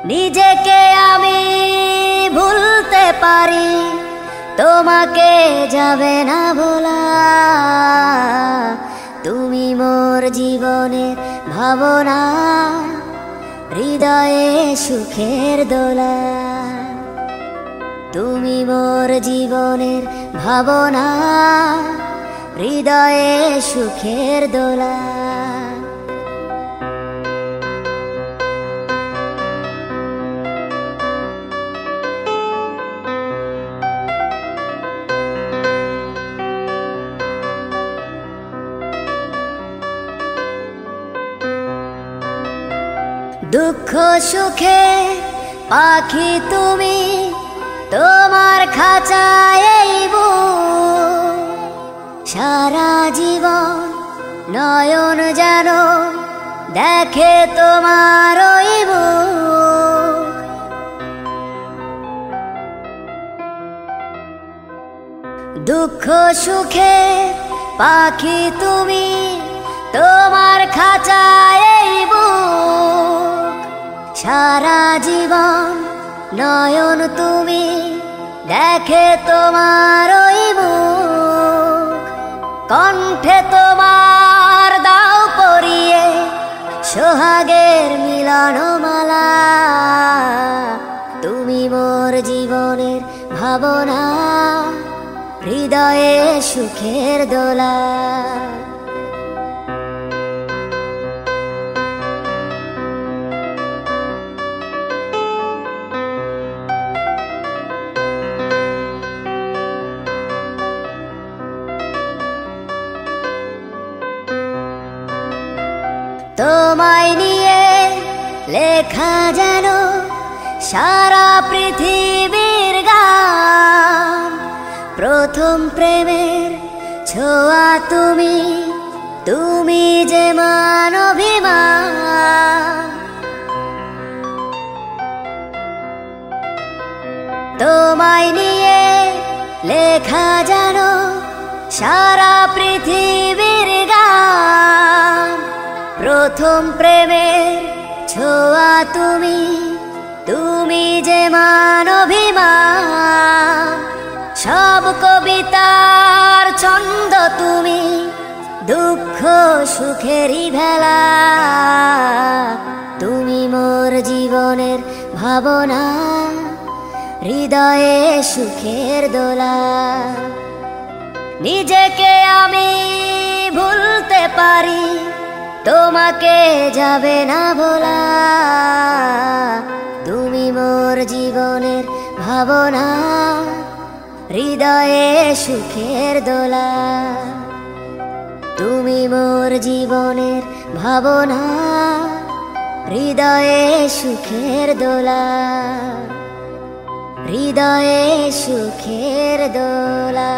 নিজেকে আমি ভুলতে পারি, তোমাকে যাবে না ভোলা। তুমি মোর জীবনের ভাবনা, হৃদয়ে সুখের দোলা। তুমি মোর জীবনের ভাবনা, হৃদয়ে সুখের দোলা। দুঃখ সুখে পাখি তুমি, তোমার খাঁচায় সারা জীবন নয়ন যেন দেখে তোমার দুঃখ সুখে পাখি তুমি, তোমার খাঁচায় সারা জীবন নয়ন তুমি দেখে তোমার কণ্ঠে তোমার দাও পরিয়ে সোহাগের মিলন মালা। তুমি মোর জীবনের ভাবনা, হৃদয়ে সুখের দোলা। তোমায় নিয়ে লেখা যেন সারা পৃথিবীর গান। প্রথম প্রেমের ছোঁয়া তুমি, তুমি যে মান অভিমান। তোমায় নিয়ে লেখা যেন সারা পৃথিবীর গান। প্রথম প্রেমের ছোঁয়া তুমি, তুমি যে মান অভিমান। সব কবিতার ছন্দ তুমি, দুঃখ সুখেরই ভেলা। তুমি মোর জীবনের ভাবনা, হৃদয়ে সুখের দোলা। নিজেকে আমি ভুলতে পারি, তোমাকে যাবে না ভোলা। তুমি মোর জীবনের ভাবনা, হৃদয়ে সুখের দোলা। তুমি মোর জীবনের ভাবনা, হৃদয়ে সুখের দোলা। হৃদয়ে সুখের দোলা।